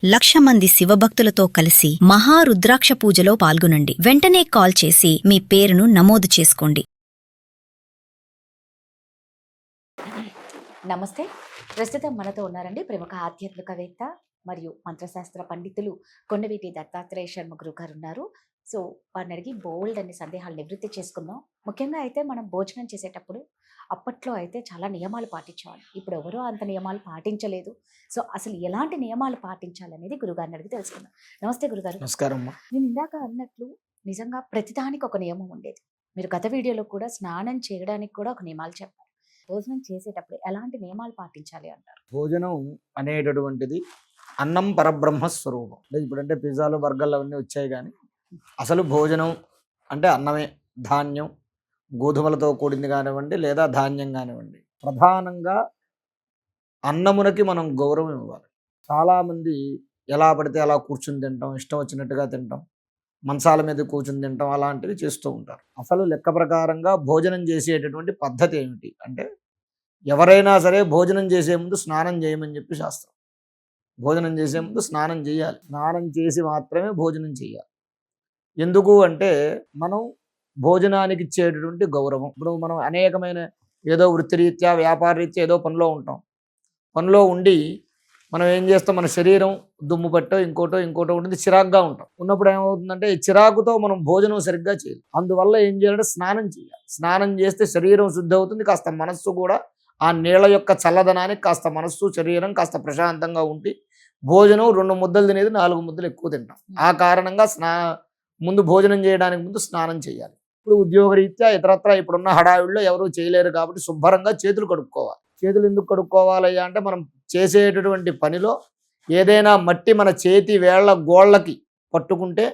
1,00,000 మంది శివభక్తులతో కలిసి మహారుద్రాక్ష పూజలో పాల్గొనండి. వెంటనే కాల్ చేసి మీ పేరును నమోదు చేసుకోండి. నమస్తే. ప్రస్తుతం మనతో ఉన్నారండి ప్రముఖ ఆధ్యాత్మికవేత్త మరియు మంత్రశాస్త్ర పండితులు కొండవీటి దత్తాత్రేయ శర్మ గురువు గారు ఉన్నారు. సో వారిని అడిగి బోల్డ్ అనే సందేహాలు నివృత్తి చేసుకుందాం. ముఖ్యంగా అయితే మనం భోజనం చేసేటప్పుడు అప్పట్లో అయితే చాలా నియమాలు పాటించేవాళ్ళు. ఇప్పుడు ఎవరో అంత నియమాలు పాటించలేదు. సో అసలు ఎలాంటి నియమాలు పాటించాలనేది గురుగారిని అడిగి తెలుసుకుందాం. నమస్తే గురుగారు. నమస్కారం. నేను ఇందాక అన్నట్లు నిజంగా ప్రతిదానికి ఒక నియమం ఉండేది. మీరు గత వీడియోలో కూడా స్నానం చేయడానికి కూడా ఒక నియమాలు చెప్పారు. భోజనం చేసేటప్పుడు ఎలాంటి నియమాలు పాటించాలి అంటారు? భోజనం అనేటటువంటిది అన్నం పరబ్రహ్మ స్వరూపం. అంటే ఇప్పుడంటే పిజ్జాలు బర్గర్లు అవన్నీ వచ్చాయి, కానీ అసలు భోజనం అంటే అన్నమే. ధాన్యం గోధుమలతో కూడింది కానివ్వండి, లేదా ధాన్యం కానివ్వండి. ప్రధానంగా అన్నమునకి మనం గౌరవం ఇవ్వాలి. చాలామంది ఎలా పడితే అలా కూర్చుని తింటాం, ఇష్టం వచ్చినట్టుగా తింటాం, మంచాల మీద కూర్చుని తింటాం, అలాంటివి చేస్తూ ఉంటారు. అసలు లెక్క ప్రకారంగా భోజనం చేసేటటువంటి పద్ధతి ఏమిటి అంటే, ఎవరైనా సరే భోజనం చేసే ముందు స్నానం చేయమని చెప్పి శాస్త్రం. భోజనం చేసే ముందు స్నానం చేయాలి. స్నానం చేసి మాత్రమే భోజనం చేయాలి. ఎందుకు అంటే, మనం భోజనానికి ఇచ్చేటటువంటి గౌరవం. ఇప్పుడు మనం అనేకమైన ఏదో వృత్తిరీత్యా వ్యాపారరీత్యా ఏదో పనిలో ఉంటాం. పనిలో ఉండి మనం ఏం చేస్తాం, మన శరీరం దుమ్ము పట్టో ఇంకోటో ఉంటుంది, చిరాకుగా ఉంటాం. ఉన్నప్పుడు ఏమవుతుందంటే, ఈ చిరాకుతో మనం భోజనం సరిగ్గా చేయాలి. అందువల్ల ఏం చేయాలంటే స్నానం చేయాలి. స్నానం చేస్తే శరీరం శుద్ధి అవుతుంది. కాస్త మనస్సు కూడా ఆ నీళ్ళ యొక్క చల్లదనానికి కాస్త మనస్సు శరీరం కాస్త ప్రశాంతంగా ఉండి, భోజనం 2 ముద్దలు తినేది 4 ముద్దలు ఎక్కువ తింటాం. ఆ కారణంగా ముందు భోజనం చేయడానికి ముందు స్నానం చేయాలి. ఇప్పుడు ఉద్యోగరీత్యా ఇతరత్ర ఇప్పుడున్న హడావిడిలో ఎవరు చేయలేరు కాబట్టి శుభ్రంగా చేతులు కడుక్కోవాలి. చేతులు ఎందుకు కడుక్కోవాలయ్యా అంటే, మనం చేసేటటువంటి పనిలో ఏదైనా మట్టి మన చేతి వేళ్ల గోళ్ళకి పట్టుకుంటే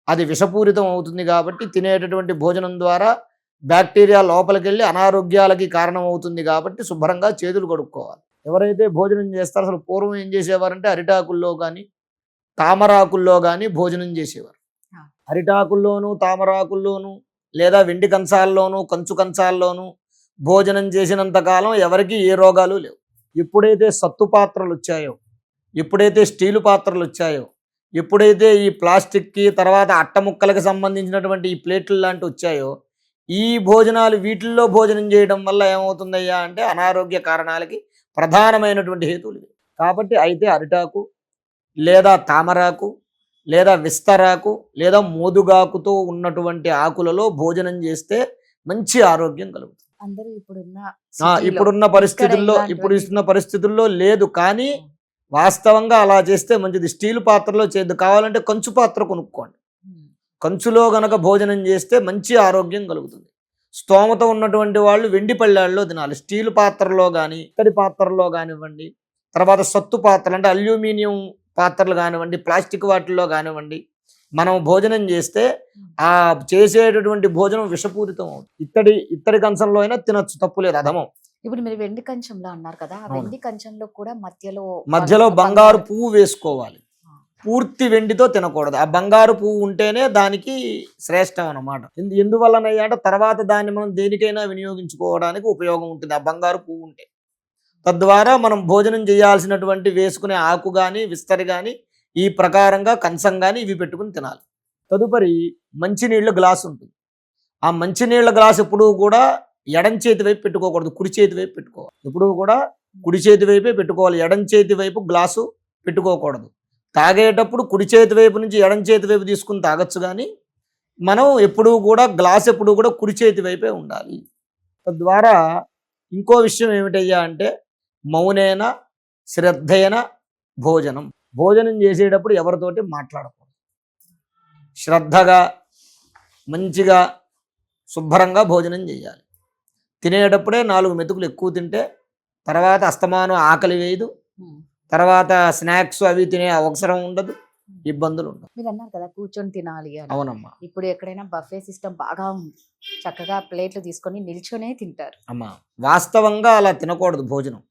అది విషపూరితం అవుతుంది. కాబట్టి తినేటటువంటి భోజనం ద్వారా బ్యాక్టీరియా లోపలికి వెళ్ళి అనారోగ్యాలకి కారణం అవుతుంది. కాబట్టి శుభ్రంగా చేతులు కడుక్కోవాలి. ఎవరైతే భోజనం చేస్తారో, అసలు పూర్వం ఏం చేసేవారంటే అరిటాకుల్లో కానీ తామరాకుల్లో కానీ భోజనం చేసేవారు. అరిటాకుల్లోనూ తామరాకుల్లోనూ లేదా వెండి కంచాల్లోనూ కంచు కంచాల్లోనూ భోజనం చేసినంత కాలం ఎవరికి ఏ రోగాలు లేవు. ఎప్పుడైతే సత్తు పాత్రలు వచ్చాయో, ఎప్పుడైతే స్టీలు పాత్రలు వచ్చాయో, ఎప్పుడైతే ఈ ప్లాస్టిక్కి తర్వాత అట్ట ముక్కలకు సంబంధించినటువంటి ఈ ప్లేట్లు లాంటివి వచ్చాయో, ఈ భోజనాలు వీటిల్లో భోజనం చేయడం వల్ల ఏమవుతుందయ్యా అంటే అనారోగ్య కారణాలకి ప్రధానమైనటువంటి హేతువులు. కాబట్టి అయితే అరిటాకు లేదా తామరాకు లేదా విస్తరాకు లేదా మోదుగాకుతో ఉన్నటువంటి ఆకులలో భోజనం చేస్తే మంచి ఆరోగ్యం కలుగుతుంది. అందరూ ఇప్పుడున్న పరిస్థితుల్లో లేదు, కానీ వాస్తవంగా అలా చేస్తే మంచిది. స్టీల్ పాత్రలో చేయద్దు, కావాలంటే కంచు పాత్ర కొనుక్కోండి. కంచులో గనక భోజనం చేస్తే మంచి ఆరోగ్యం కలుగుతుంది. స్తోమత ఉన్నటువంటి వాళ్ళు వెండి పళ్ళాల్లో తినాలి. స్టీల్ పాత్రలో కానీ ఇత్తడి పాత్రలో కానివ్వండి, తర్వాత సత్తు పాత్రలు అంటే అల్యూమినియం పాత్రలు కానివ్వండి, ప్లాస్టిక్ వాటిల్లో కానివ్వండి, మనం భోజనం చేస్తే ఆ చేసేటటువంటి భోజనం విషపూరితం అవుతుంది. ఇత్తడి కంచంలో అయినా తినొచ్చు, తప్పులేదు, అధమం. ఇప్పుడు మీరు వెండి కంచంలో అన్నారు కదా, ఆ వెండి కంచంలో కూడా మధ్యలో బంగారు పువ్వు వేసుకోవాలి. పూర్తి వెండితో తినకూడదు. ఆ బంగారు పువ్వు ఉంటేనే దానికి శ్రేష్టం అన్నమాట. ఎందువల్లనయ్యా అంటే, తర్వాత దాన్ని మనం దేనికైనా వినియోగించుకోవడానికి ఉపయోగం ఉంటుంది ఆ బంగారు పువ్వు ఉంటే. తద్వారా మనం భోజనం చేయాల్సినటువంటి వేసుకునే ఆకు కానీ విస్తరి కానీ ఈ ప్రకారంగా కంచం కానీ ఇవి పెట్టుకుని తినాలి. తదుపరి మంచినీళ్ళ గ్లాసు ఉంటుంది. ఆ మంచినీళ్ళ గ్లాసు ఎప్పుడూ కూడా ఎడం చేతి వైపు పెట్టుకోకూడదు, కుడి చేతి వైపు పెట్టుకోవాలి. ఎప్పుడూ కూడా కుడి చేతి వైపే పెట్టుకోవాలి, ఎడం చేతి వైపు గ్లాసు పెట్టుకోకూడదు. తాగేటప్పుడు కుడి చేతి వైపు నుంచి ఎడం చేతి వైపు తీసుకుని తాగొచ్చు, కానీ మనం ఎప్పుడూ కూడా గ్లాస్ ఎప్పుడూ కూడా కుడి చేతి వైపే ఉండాలి. తద్వారా ఇంకో విషయం ఏమిటయ్యా అంటే, మౌనేన శ్రద్ధేన భోజనం. భోజనం చేసేటప్పుడు ఎవరితోటి మాట్లాడకూడదు. శ్రద్ధగా మంచిగా శుభ్రంగా భోజనం చేయాలి. తినేటప్పుడే 4 మెతుకులు ఎక్కువ తింటే తర్వాత అస్తమానం ఆకలి వేయదు, తర్వాత స్నాక్స్ అవి తినే అవసరం ఉండదు, ఇబ్బందులు ఉండవు. మీరు అన్నారు కదా కూర్చొని తినాలి అని. అవునమ్మా. ఇప్పుడు ఎక్కడైనా బఫే సిస్టమ్ బాగా ఉంది, చక్కగా ప్లేట్లు తీసుకొని నిల్చొనే తింటారు. అమ్మా, వాస్తవంగా అలా తినకూడదు. భోజనం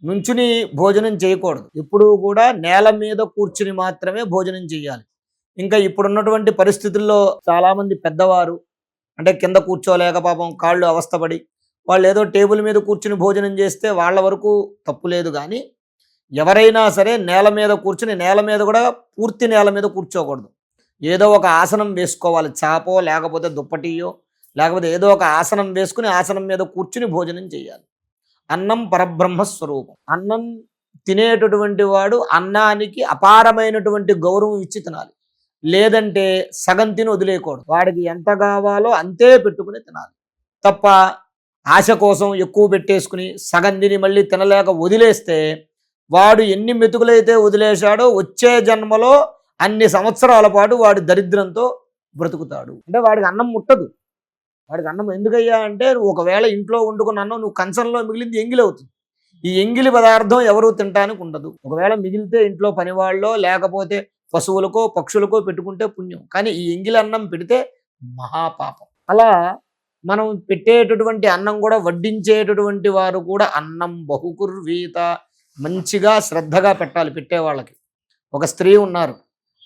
నుంచుని భోజనం చేయకూడదు. ఎప్పుడూ కూడా నేల మీద కూర్చుని మాత్రమే భోజనం చేయాలి. ఇంకా ఇప్పుడున్నటువంటి పరిస్థితుల్లో చాలామంది పెద్దవారు అంటే కింద కూర్చోలేక పాపం కాళ్ళు అవస్థపడి వాళ్ళు ఏదో టేబుల్ మీద కూర్చుని భోజనం చేస్తే వాళ్ళ వరకు తప్పు లేదు, కానీ ఎవరైనా సరే నేల మీద కూర్చుని నేల మీద కూడా పూర్తి నేల మీద కూర్చోకూడదు. ఏదో ఒక ఆసనం వేసుకోవాలి. చాపో లేకపోతే దుప్పటియో లేకపోతే ఏదో ఒక ఆసనం వేసుకుని ఆసనం మీద కూర్చుని భోజనం చేయాలి. అన్నం పరబ్రహ్మ స్వరూపం. అన్నం తినేటటువంటి వాడు అన్నానికి అపారమైనటువంటి గౌరవం ఇచ్చి తినాలి. లేదంటే సగం తిని వదిలేయకూడదు. వాడికి ఎంత కావాలో అంతే పెట్టుకుని తినాలి తప్ప ఆశ కోసం ఎక్కువ పెట్టేసుకుని సగం తిని మళ్ళీ తినలేక వదిలేస్తే వాడు ఎన్ని మెతుకులైతే వదిలేశాడో వచ్చే జన్మలో అన్ని సంవత్సరాల పాటు వాడి దరిద్రంతో బ్రతుకుతాడు. అంటే వాడికి అన్నం ముట్టదు. వాడికి అన్నం ఎందుకయ్యా అంటే ఒకవేళ ఇంట్లో వండుకున్న అన్నం నువ్వు కంచంలో మిగిలింది ఎంగిలి అవుతుంది. ఈ ఎంగిలి పదార్థం ఎవరు తినడానికి ఉండదు. ఒకవేళ మిగిలితే ఇంట్లో పనివాళ్ళో లేకపోతే పశువులకో పక్షులకో పెట్టుకుంటే పుణ్యం. కానీ ఈ ఎంగిలి అన్నం పెడితే మహాపాపం. అలా మనం పెట్టేటటువంటి అన్నం కూడా వడ్డించేటటువంటి వారు కూడా అన్నం బహుకుర్వీత మంచిగా శ్రద్ధగా పెట్టాలి. పెట్టేవాళ్ళకి ఒక స్త్రీ ఉన్నారు,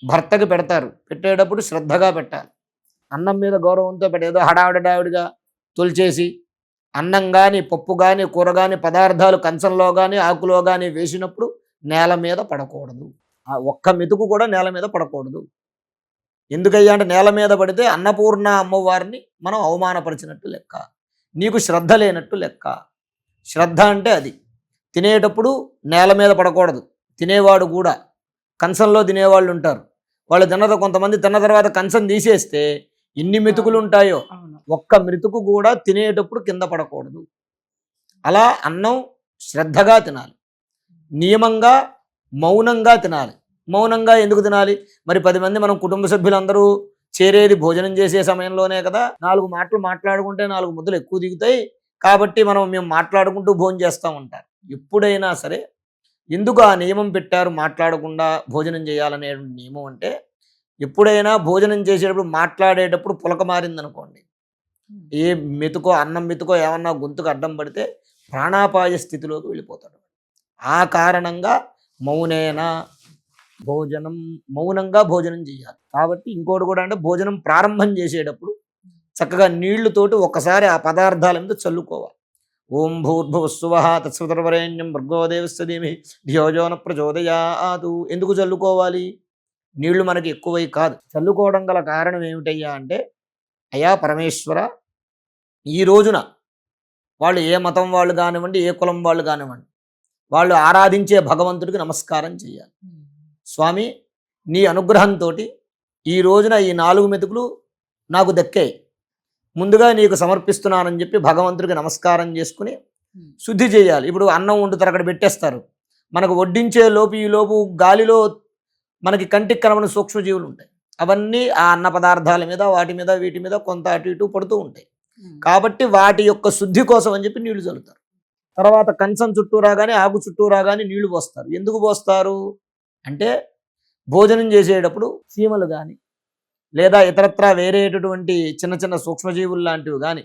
భర్తకి పెడతారు, పెట్టేటప్పుడు శ్రద్ధగా పెట్టాలి. అన్నం మీద గౌరవంతో పెట్టేదో హడావిడిగా తొలిచేసి అన్నం కానీ పప్పు కానీ కూర కానీ పదార్థాలు కంచంలో కానీ ఆకులో కానీ వేసినప్పుడు నేల మీద పడకూడదు. ఆ ఒక్క మెతుకు కూడా నేల మీద పడకూడదు. ఎందుకయ్యా అంటే నేల మీద పడితే అన్నపూర్ణ అమ్మవారిని మనం అవమానపరిచినట్టు లెక్క, నీకు శ్రద్ధ లేనట్టు లెక్క. శ్రద్ధ అంటే అది. తినేటప్పుడు నేల మీద పడకూడదు. తినేవాడు కూడా కంచంలో తినేవాళ్ళు ఉంటారు. వాళ్ళు కొంతమంది తిన్న తర్వాత కంచం తీసేస్తే ఎన్ని మెతుకులు ఉంటాయో ఒక్క మెతుకు కూడా తినేటప్పుడు కింద పడకూడదు. అలా అన్నం శ్రద్ధగా తినాలి, నియమంగా మౌనంగా తినాలి. మౌనంగా ఎందుకు తినాలి? మరి 10 మంది మనం కుటుంబ సభ్యులందరూ చేరేది భోజనం చేసే సమయంలోనే కదా. 4 మాటలు మాట్లాడుకుంటే 4 ముద్దలు ఎక్కువ దిగుతాయి కాబట్టి మేము మాట్లాడుకుంటూ భోజనం చేస్తూ ఉంటారు. ఎప్పుడైనా సరే ఎందుకు ఆ నియమం పెట్టారు మాట్లాడకుండా భోజనం చేయాలనే నియమం అంటే, ఎప్పుడైనా భోజనం చేసేటప్పుడు మాట్లాడేటప్పుడు పులక మారిందనుకోండి, ఏ మెతుకో అన్నం మెతుకో ఏమన్నా గొంతుకు అడ్డం పడితే ప్రాణాపాయ స్థితిలోకి వెళ్ళిపోతాడు. ఆ కారణంగా మౌనంగా భోజనం చేయాలి. కాబట్టి ఇంకోటి కూడా అంటే భోజనం ప్రారంభం చేసేటప్పుడు చక్కగా నీళ్లతోటి ఒక్కసారి ఆ పదార్థాల మీద చల్లుకోవాలి. ఓం భూర్భువస్సువః తత్సవితుర్వరేణ్యం భర్గో దేవస్య ధీమహి ధియో యో న ప్రచోదయాతు. ఎందుకు చల్లుకోవాలి? నీళ్లు మనకి ఎక్కువై కాదు. చల్లుకోవడం గల కారణం ఏమిటయ్యా అంటే, అయ్యా పరమేశ్వర, ఈ రోజున వాళ్ళు ఏ మతం వాళ్ళు కానివ్వండి, ఏ కులం వాళ్ళు కానివ్వండి, వాళ్ళు ఆరాధించే భగవంతుడికి నమస్కారం చేయాలి. స్వామి, నీ అనుగ్రహంతో ఈ రోజున ఈ 4 మెతుకులు నాకు దక్కాయి, ముందుగా నీకు సమర్పిస్తున్నానని చెప్పి భగవంతుడికి నమస్కారం చేసుకుని శుద్ధి చేయాలి. ఇప్పుడు అన్నం వండుతారు, అక్కడ పెట్టేస్తారు. మనకు వడ్డించే లోపు ఈ లోపు గాలిలో మనకి కంటికి కనబడిన సూక్ష్మజీవులు ఉంటాయి. అవన్నీ ఆ అన్న పదార్థాల మీద వాటి మీద వీటి మీద కొంత అటు ఇటు పడుతూ ఉంటాయి. కాబట్టి వాటి యొక్క శుద్ధి కోసం అని చెప్పి నీళ్లు చల్లుతారు. తర్వాత కంచం చుట్టూ రాగానే ఆకు చుట్టూ రాగానే నీళ్లు పోస్తారు. ఎందుకు పోస్తారు అంటే, భోజనం చేసేటప్పుడు చీమలు కానీ లేదా ఇతరత్రా వేరేటటువంటి చిన్న చిన్న సూక్ష్మజీవులు లాంటివి కానీ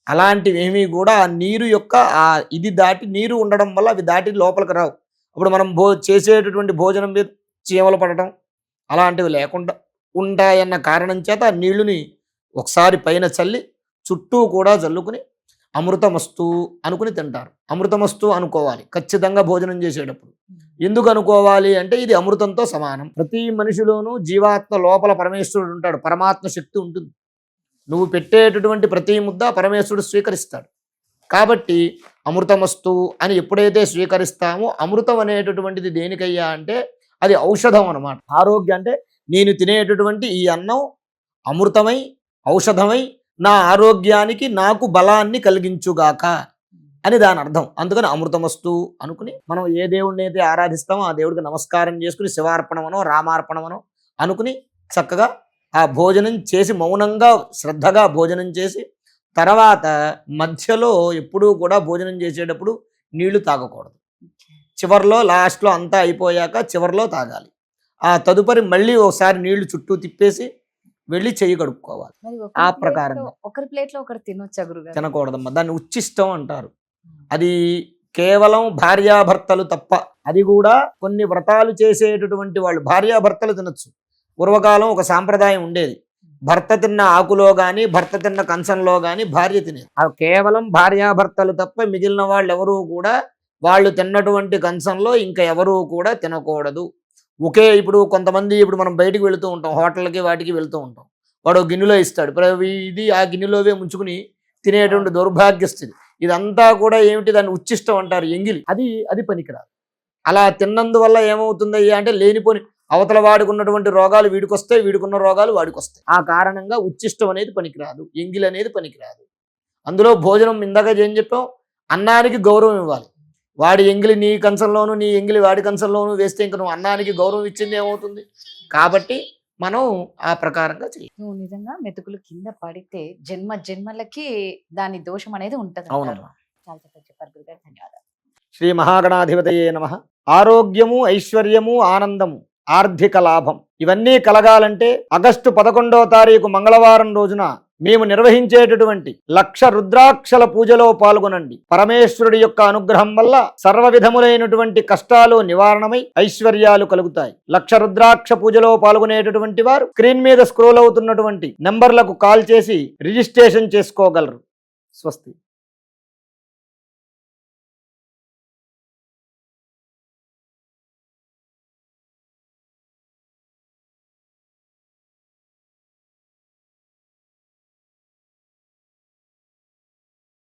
అలాంటివి ఏమీ కూడా ఆ నీరు యొక్క ఆ ఇది దాటి, నీరు ఉండడం వల్ల అవి దాటి లోపలికి రావు. అప్పుడు మనం చేసేటటువంటి భోజనం మీద చీమలు పడటం అలాంటివి లేకుండా ఉంటాయన్న కారణం చేత ఆ నీళ్లుని ఒకసారి పైన చల్లి చుట్టూ కూడా చల్లుకుని అమృతమస్తు అనుకుని తింటారు. అమృతమస్తు అనుకోవాలి ఖచ్చితంగా భోజనం చేసేటప్పుడు. ఎందుకు అనుకోవాలి అంటే, ఇది అమృతంతో సమానం. ప్రతి మనిషిలోనూ జీవాత్మ లోపల పరమేశ్వరుడు ఉంటాడు, పరమాత్మ శక్తి ఉంటుంది. నువ్వు పెట్టేటటువంటి ప్రతి ముద్ద పరమేశ్వరుడు స్వీకరిస్తాడు. కాబట్టి అమృతమస్తు అని ఎప్పుడైతే స్వీకరిస్తామో, అమృతం అనేటటువంటిది దేనికయ్యా అంటే అది ఔషధం అన్నమాట. ఆరోగ్యం అంటే నేను తినేటటువంటి ఈ అన్నం అమృతమై ఔషధమై నా ఆరోగ్యానికి నాకు బలాన్ని కలిగించుగాక అని దాని అర్థం. అందుకని అమృతమస్తు అనుకుని మనం ఏ దేవుడిని అయితే ఆరాధిస్తామో ఆ దేవుడికి నమస్కారం చేసుకుని శివార్పణమనో రామార్పణమనో అనుకుని చక్కగా ఆ భోజనం చేసి మౌనంగా శ్రద్ధగా భోజనం చేసి, తర్వాత మధ్యలో ఎప్పుడూ కూడా భోజనం చేసేటప్పుడు నీళ్లు తాగకూడదు. చివర్లో లాస్ట్లో అంతా అయిపోయాక చివర్లో తాగాలి. ఆ తదుపరి మళ్ళీ ఒకసారి నీళ్లు చుట్టూ తిప్పేసి వెళ్ళి చెయ్యి కడుక్కోవాలి. ఆ ప్రకారంగా ఒకరి ప్లేట్లో ఒకరు తినొచ్చా గురుగారు? తినకూడదమ్మా. దాన్ని ఉచ్చిష్టం అంటారు. అది కేవలం భార్యాభర్తలు తప్ప. అది కూడా కొన్ని వ్రతాలు చేసేటటువంటి వాళ్ళు భార్యాభర్తలు తినొచ్చు. పూర్వకాలం ఒక సాంప్రదాయం ఉండేది, భర్త తిన్న ఆకులో కానీ భర్త తిన్న కంచంలో కానీ భార్య తినేది. అది కేవలం భార్యాభర్తలు తప్ప మిగిలిన వాళ్ళు ఎవరూ కూడా వాళ్ళు తిన్నటువంటి కంచంలో ఇంకా ఎవరూ కూడా తినకూడదు. ఇప్పుడు కొంతమంది ఇప్పుడు మనం బయటికి వెళుతూ ఉంటాం, హోటల్కి వాటికి వెళ్తూ ఉంటాం, వాడు ఒక గిన్నెలో ఇస్తాడు, ఇది ఆ గిన్నెలోవే ముంచుకుని తినేటువంటి దౌర్భాగ్య స్థితి. ఇదంతా కూడా ఏమిటి, దాన్ని ఉచ్చిష్టం అంటారు, ఎంగిలి. అది పనికిరాదు. అలా తిన్నందువల్ల ఏమవుతుందయ్యా అంటే లేనిపోని అవతల వాడికి ఉన్నటువంటి రోగాలు వీడికి వస్తాయి, వీడికున్న రోగాలు వాడికి వస్తాయి. ఆ కారణంగా ఉచ్చిష్టం అనేది పనికిరాదు, ఎంగిలి అనేది పనికిరాదు. అందులో భోజనం ఇందాక ఏం చెప్పాం, అన్నానికి గౌరవం ఇవ్వాలి. వాడి ఎంగిలి నీ కంచంలోను, నీ ఎంగిలి వాడి కంచంలోను వేస్తే ఇంక నువ్వు అన్నానికి గౌరవం ఇచ్చింది ఏమవుతుంది? కాబట్టి మనం ఆ ప్రకారంగా చేయాలి. నువ్వు నిజంగా మెతుకులు కింద పడితే జన్మలకి దాని దోషం అనేది ఉంటది. అవునమ్మా. చాలా చక్కగా చెప్పారు గురుగారు, ధన్యవాదాలు. శ్రీ మహాగణాధిపతయే నమః. ఆరోగ్యము, ఐశ్వర్యము, ఆనందము, ఆర్థిక లాభం ఇవన్నీ కలగాలంటే ఆగస్టు 11వ తారీఖు మంగళవారం రోజున మేము నిర్వహించేటటువంటి 1,00,000 రుద్రాక్షల పూజలో పాల్గొనండి. పరమేశ్వరుడి యొక్క అనుగ్రహం వల్ల సర్వ విధములైనటువంటి కష్టాలు నివారణమై ఐశ్వర్యాలు కలుగుతాయి. 1,00,000 రుద్రాక్ష పూజలో పాల్గొనేటటువంటి వారు స్క్రీన్ మీద స్క్రోల్ అవుతున్నటువంటి నెంబర్లకు కాల్ చేసి రిజిస్ట్రేషన్ చేసుకోగలరు. స్వస్తి.